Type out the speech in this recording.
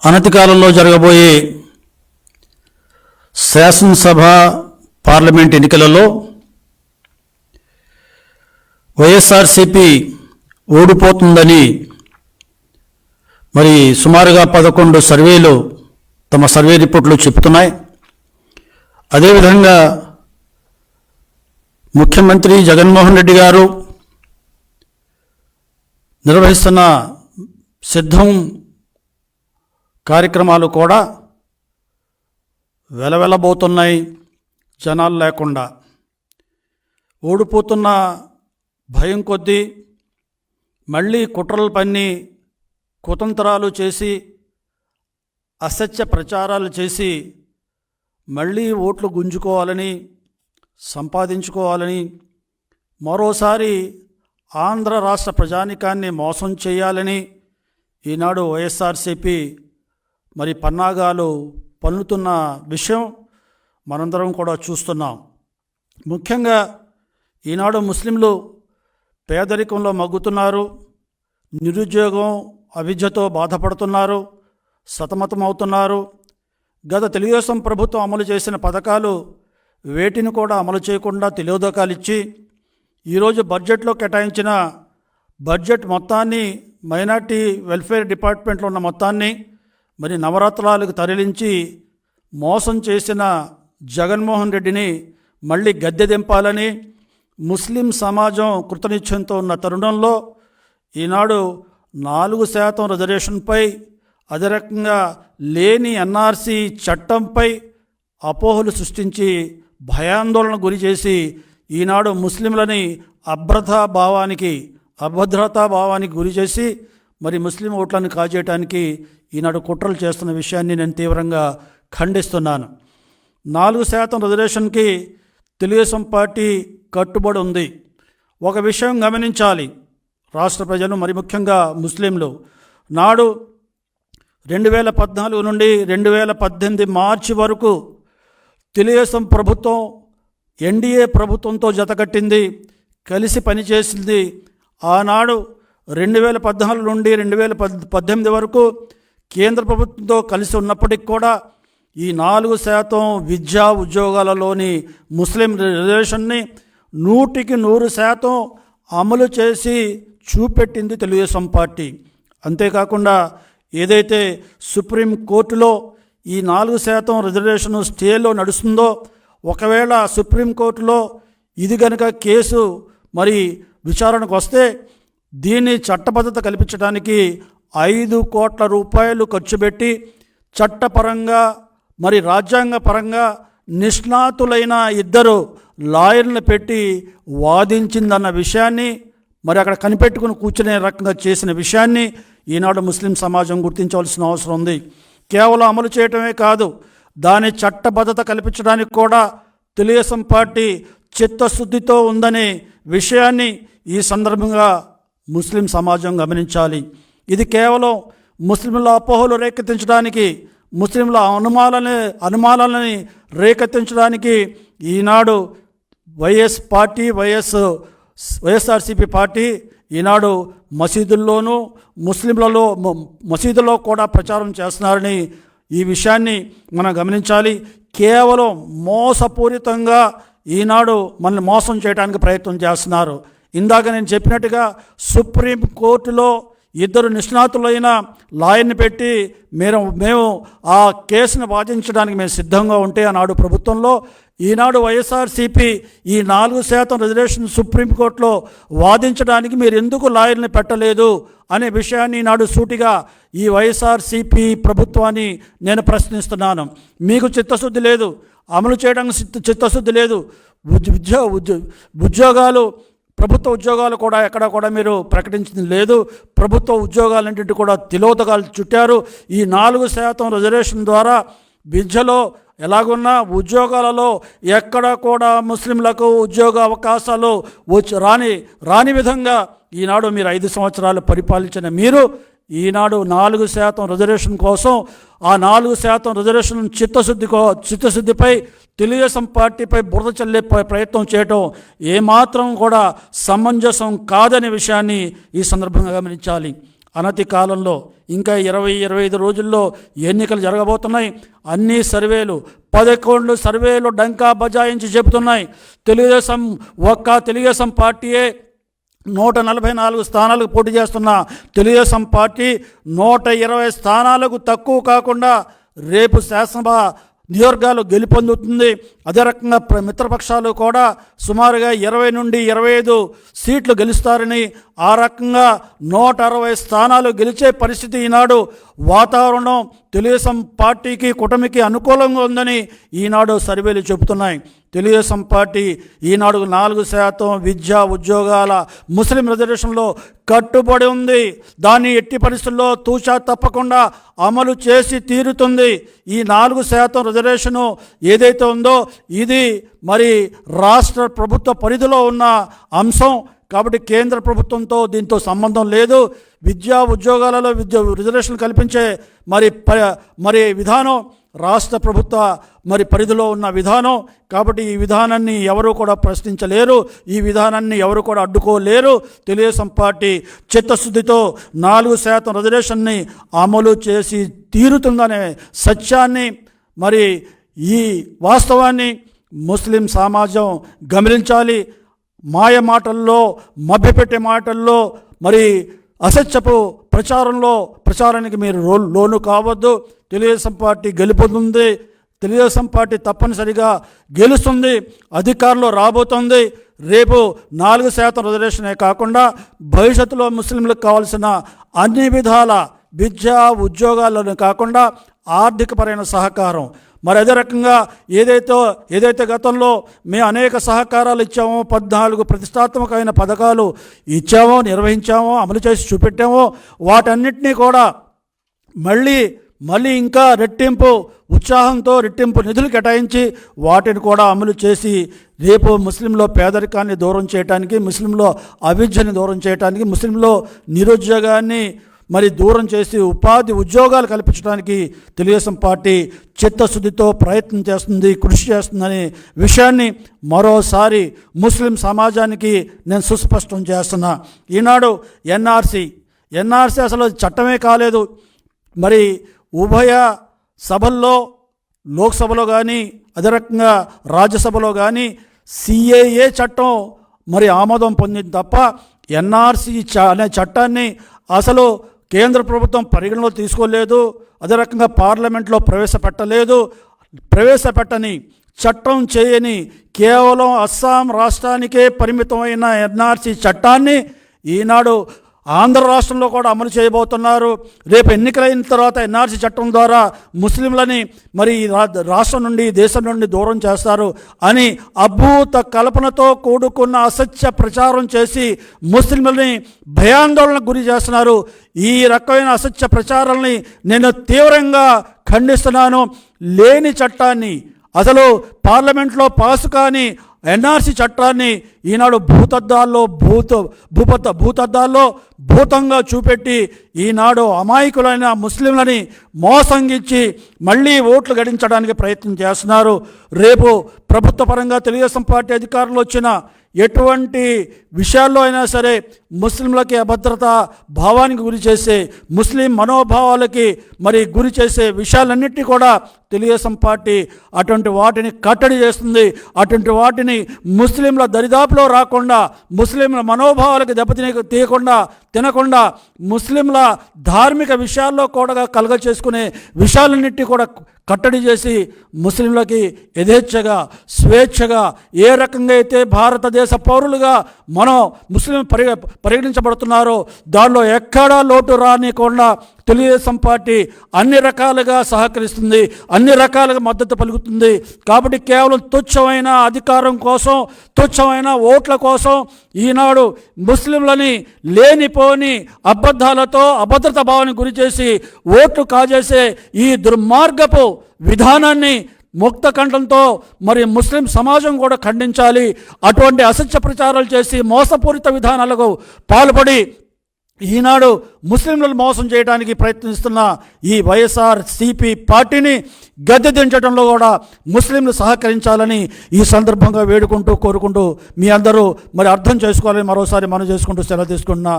అనతి కాలంలో జరగబోయే శాసనసభ పార్లమెంట్ ఎన్నికలలో వైఎస్ఆర్సీపీ ఓడిపోతుందని మరి సుమారుగా 11 సర్వేలు తమ సర్వే రిపోర్ట్లు చెబుతున్నాయి. అదేవిధంగా ముఖ్యమంత్రి జగన్మోహన్ రెడ్డి గారు నిర్వహిస్తున్న సిద్ధం కార్యక్రమాలు కూడా వెలవెలబోతున్నాయి. జనాలు లేకుండా ఓడిపోతున్న భయం కొద్దీ మళ్ళీ కుట్రలు పన్ని కుతంత్రాలు చేసి అసత్య ప్రచారాలు చేసి మళ్ళీ ఓట్లు గుంజుకోవాలని సంపాదించుకోవాలని మరోసారి ఆంధ్ర రాష్ట్ర ప్రజానికాన్ని మోసం చేయాలని ఈనాడు వైఎస్ఆర్సీపీ మరి పన్నాగాలు పన్నుతున్న విషయం మనందరం కూడా చూస్తున్నాం. ముఖ్యంగా ఈనాడు ముస్లింలు పేదరికంలో మగ్గుతున్నారు, నిరుద్యోగం అవిద్యతో బాధపడుతున్నారు, సతమతమవుతున్నారు. గత తెలుగుదేశం ప్రభుత్వం అమలు చేసిన పథకాలు వేటిని కూడా అమలు చేయకుండా తెలియదోకాలు ఇచ్చి ఈరోజు బడ్జెట్లో కేటాయించిన బడ్జెట్ మొత్తాన్ని మైనార్టీ వెల్ఫేర్ డిపార్ట్మెంట్లో ఉన్న మొత్తాన్ని మరి నవరత్నాలకు తరలించి మోసం చేసిన జగన్మోహన్ రెడ్డిని మళ్ళీ గద్దె దింపాలని ముస్లిం సమాజం కృతనిశ్చయంతో ఉన్న తరుణంలో ఈనాడు 4% రిజర్వేషన్పై అదే రకంగా లేని ఎన్ఆర్సీ చట్టంపై అపోహలు సృష్టించి భయాందోళన గురి చేసి ఈనాడు ముస్లింలని అభద్రతా భావానికి గురి చేసి మరి ముస్లిం ఓట్లను కాజేయడానికి ఈనాడు కుట్రలు చేస్తున్న విషయాన్ని నేను తీవ్రంగా ఖండిస్తున్నాను. 4% రిజర్వేషన్కి తెలుగుదేశం పార్టీ కట్టుబడి ఉంది. ఒక విషయం గమనించాలి రాష్ట్ర ప్రజలు, మరి ముఖ్యంగా ముస్లింలు. నాడు 2014 నుండి 2018 మార్చి వరకు తెలుగుదేశం ప్రభుత్వం ఎన్డీఏ ప్రభుత్వంతో జతకట్టింది, కలిసి పనిచేసింది. ఆనాడు 2014 నుండి 2018 వరకు కేంద్ర ప్రభుత్వంతో కలిసి ఉన్నప్పటికీ కూడా ఈ 4% విద్యా ఉద్యోగాలలోని ముస్లిం రిజర్వేషన్ని 100% అమలు చేసి చూపెట్టింది తెలుగుదేశం పార్టీ. అంతేకాకుండా ఏదైతే సుప్రీంకోర్టులో ఈ 4% రిజర్వేషన్ స్టేలో నడుస్తుందో, ఒకవేళ సుప్రీంకోర్టులో ఇది కనుక కేసు మరి విచారణకు వస్తే దీన్ని చట్టబద్ధత కల్పించడానికి 5 కోట్ల రూపాయలు ఖర్చు పెట్టి చట్టపరంగా మరి రాజ్యాంగపరంగా నిష్ణాతులైన 2 లాయర్లను పెట్టి వాదించిందన్న విషయాన్ని, మరి అక్కడ కనిపెట్టుకుని కూర్చునే రకంగా చేసిన విషయాన్ని ఈనాడు ముస్లిం సమాజం గుర్తించవలసిన అవసరం ఉంది. కేవలం అమలు చేయటమే కాదు, దాని చట్టబద్ధత కల్పించడానికి కూడా తెలుగుదేశం పార్టీ చిత్తశుద్ధితో ఉందనే విషయాన్ని ఈ సందర్భంగా ముస్లిం సమాజం గమనించాలి. ఇది కేవలం ముస్లింల అపోహలు రేకెత్తించడానికి, ముస్లింల అనుమానాలని రేకెత్తించడానికి ఈనాడు వైఎస్ఆర్సీపీ పార్టీ ఈనాడు మసీదుల్లో కూడా ప్రచారం చేస్తున్నారని ఈ విషయాన్ని మనం గమనించాలి. కేవలం మోసపూరితంగా ఈనాడు మనల్ని మోసం చేయడానికి ప్రయత్నం చేస్తున్నారు. ఇందాక నేను చెప్పినట్టుగా సుప్రీంకోర్టులో 2 నిష్ణాతులైన లాయర్ని పెట్టి మేము ఆ కేసును వాదించడానికి మేము సిద్ధంగా ఉంటే ఆనాడు ప్రభుత్వంలో ఈనాడు వైఎస్ఆర్సీపీ ఈ 4% రిజర్వేషన్ సుప్రీంకోర్టులో వాదించడానికి మీరు ఎందుకు లాయర్ని పెట్టలేదు అనే విషయాన్ని ఈనాడు సూటిగా ఈ వైఎస్ఆర్సీపీ ప్రభుత్వాన్ని నేను ప్రశ్నిస్తున్నాను. మీకు చిత్తశుద్ధి లేదు, అమలు చేయడానికి చిత్తశుద్ధి లేదు. ఉద్యోగాలు ప్రభుత్వ ఉద్యోగాలు కూడా ఎక్కడ కూడా మీరు ప్రకటించింది లేదు. ప్రభుత్వ ఉద్యోగాలన్నింటి కూడా తిలోదకాలు చుట్టారు. ఈ 4% రిజర్వేషన్ ద్వారా విద్యలో ఎలాగున్నా ఉద్యోగాలలో ఎక్కడ కూడా ముస్లింలకు ఉద్యోగ అవకాశాలు రాని విధంగా ఈనాడు మీరు 5 సంవత్సరాలు పరిపాలించిన మీరు ఈనాడు 4% రిజర్వేషన్ కోసం ఆ 4% రిజర్వేషన్ చిత్తశుద్ధిపై తెలుగుదేశం పార్టీపై బురద చల్లే ప్రయత్నం చేయటం ఏమాత్రం కూడా సమంజసం కాదనే విషయాన్ని ఈ సందర్భంగా గమనించాలి. అనతి కాలంలో ఇంకా 20-25 రోజుల్లో ఎన్నికలు జరగబోతున్నాయి. అన్ని సర్వేలు 11 సర్వేలు డంకా బజాయించి చెబుతున్నాయి. తెలుగుదేశం పార్టీయే 144 స్థానాలకు పోటీ చేస్తున్న తెలుగుదేశం పార్టీ 120 స్థానాలకు తక్కువ కాకుండా రేపు శాసనసభ నియోజకవర్గాలు గెలుపొందుతుంది. అదే రకంగా మిత్రపక్షాలు కూడా సుమారుగా 20 నుండి 25 సీట్లు గెలుస్తారని, ఆ రకంగా 160 స్థానాలు గెలిచే పరిస్థితి ఈనాడు వాతావరణం తెలుగుదేశం పార్టీకి కూటమికి అనుకూలంగా ఉందని ఈనాడు సర్వేలు చెబుతున్నాయి. తెలుగుదేశం పార్టీ ఈనాడు 4% విద్యా ఉద్యోగాల ముస్లిం రిజర్వేషన్లో కట్టుబడి ఉంది. దాన్ని ఎట్టి పరిస్థితుల్లో తూచా తప్పకుండా అమలు చేసి తీరుతుంది. ఈ 4% రిజర్వేషను ఏదైతే ఉందో ఇది మరి రాష్ట్ర ప్రభుత్వ పరిధిలో ఉన్న అంశం కాబట్టి కేంద్ర ప్రభుత్వంతో దీంతో సంబంధం లేదు. విద్యా ఉద్యోగాలలో రిజర్వేషన్లు కల్పించే మరి విధానం రాష్ట్ర ప్రభుత్వ పరిధిలో ఉన్న విధానం కాబట్టి ఈ విధానాన్ని ఎవరు కూడా ప్రశ్నించలేరు, ఈ విధానాన్ని ఎవరు కూడా అడ్డుకోలేరు. తెలుగుదేశం పార్టీ చిత్తశుద్ధితో 4% రిజర్వేషన్ని అమలు చేసి తీరుతుందనే సత్యాన్ని ఈ వాస్తవాన్ని ముస్లిం సమాజం గమనించాలి. మాయ మాటల్లో మభ్యపెట్టే మాటల్లో అసత్యపు ప్రచారానికి మీరు లోను కావద్దు. తెలుగుదేశం పార్టీ గెలుపొందుతుంది. తెలుగుదేశం పార్టీ తప్పనిసరిగా గెలుస్తుంది, అధికారంలో రాబోతుంది. రేపు 4% రిజర్వేషనే కాకుండా భవిష్యత్తులో ముస్లింలకు కావాల్సిన అన్ని విధాల విద్యా ఉద్యోగాలను కాకుండా ఆర్థికపరమైన సహకారం అదే రకంగా ఏదైతే గతంలో మేము అనేక సహకారాలు ఇచ్చామో, 14 ప్రతిష్టాత్మకమైన పథకాలు ఇచ్చామో, నిర్వహించామో, అమలు చేసి చూపెట్టామో వాటన్నిటినీ కూడా మళ్ళీ ఇంకా రెట్టింపు ఉత్సాహంతో రెట్టింపు నిధులు కేటాయించి వాటిని కూడా అమలు చేసి రేపు ముస్లింలో పేదరికాన్ని దూరం చేయడానికి, ముస్లింలో అవిద్యని దూరం చేయడానికి, ముస్లింలో నిరుద్యోగాన్ని దూరం చేసి ఉపాధి ఉద్యోగాలు కల్పించడానికి తెలుగుదేశం పార్టీ చిత్తశుద్ధితో ప్రయత్నం చేస్తుంది, కృషి చేస్తుందనే విషయాన్ని మరోసారి ముస్లిం సమాజానికి నేను సుస్పష్టం చేస్తున్నా. ఈనాడు ఎన్ఆర్సీ అసలు చట్టమే కాలేదు. ఉభయ సభల్లో లోక్సభలో కానీ అదే రకంగా రాజ్యసభలో కానీ సిఏఏ చట్టం ఆమోదం పొందింది తప్ప ఎన్ఆర్సీ అనే చట్టాన్ని అసలు కేంద్ర ప్రభుత్వం పరిగణలో తీసుకోలేదు. అదే రకంగా పార్లమెంట్లో ప్రవేశపెట్టని చట్టం చేయని కేవలం అస్సాం రాష్ట్రానికే పరిమితమైన ఎన్ఆర్సీ చట్టాన్ని ఈనాడు ఆంధ్ర రాష్ట్రంలో కూడా అమలు చేయబోతున్నారు. రేపు ఎన్నికలైన తర్వాత ఎన్ఆర్సీ చట్టం ద్వారా ముస్లింలని రాష్ట్రం నుండి దేశం నుండి దూరం చేస్తారు అని అభూత కల్పనతో కూడుకున్న అసత్య ప్రచారం చేసి ముస్లింలని భయాందోళనకు గురి చేస్తున్నారు. ఈ రకమైన అసత్య ప్రచారాలని నేను తీవ్రంగా ఖండిస్తున్నాను. లేని చట్టాన్ని అసలు పార్లమెంట్లో పాసు కాని ఎన్ఆర్సీ చట్టాన్ని ఈనాడు భూతద్దాల్లో భూతంగా చూపెట్టి ఈనాడు అమాయకులైన ముస్లింలని మోసంగిచ్చి మళ్ళీ ఓట్లు గడించడానికి ప్రయత్నం చేస్తున్నారు. రేపు ప్రభుత్వ పరంగా తెలుగుదేశం పార్టీ అధికారంలో వచ్చిన ఎటువంటి విషయాల్లో అయినా సరే ముస్లింలకి అభద్రత భావానికి గురి చేసే, ముస్లిం మనోభావాలకి గురి చేసే విషయాలన్నింటినీ కూడా తెలుగుదేశం పార్టీ అటువంటి వాటిని కట్టడి చేస్తుంది. అటువంటి వాటిని ముస్లింల దరిదాపులో రాకుండా, ముస్లింల మనోభావాలకు తినకుండా ముస్లింల ధార్మిక విషయాల్లో కూడా కలగ చేసుకునే విషయాలన్నింటినీ కూడా కట్టడి చేసి ముస్లింలకి యథేచ్ఛగా స్వేచ్ఛగా ఏ రకంగా అయితే భారతదేశ పౌరులుగా ముస్లిం పరిగణించబడుతున్నారో దానిలో ఎక్కడా లోటు రానికుండా తెలుగుదేశం పార్టీ అన్ని రకాలుగా సహకరిస్తుంది, అన్ని రకాలుగా మద్దతు పలుకుతుంది. కాబట్టి కేవలం తుచ్చమైన అధికారం కోసం, తుచ్చమైన ఓట్ల కోసం ఈనాడు ముస్లింలని లేనిపోని అబద్ధాలతో అభద్రత భావానికి గురి చేసి ఓట్లు కాజేసే ఈ దుర్మార్గపు విధానాన్ని ముక్త కంఠంతో ముస్లిం సమాజం కూడా ఖండించాలి. అటువంటి అసత్య ప్రచారాలు చేసి మోసపూరిత విధానాలకు పాల్పడి ఈనాడు ముస్లింలను మోసం చేయడానికి ప్రయత్నిస్తున్న ఈ వైఎస్ఆర్సీపీ పార్టీని గద్దె దించడంలో కూడా ముస్లింలు సహకరించాలని ఈ సందర్భంగా కోరుకుంటూ మీ అందరూ అర్థం చేసుకోవాలని మరోసారి మనం చేసుకుంటూ సెలవు తీసుకుంటున్నా.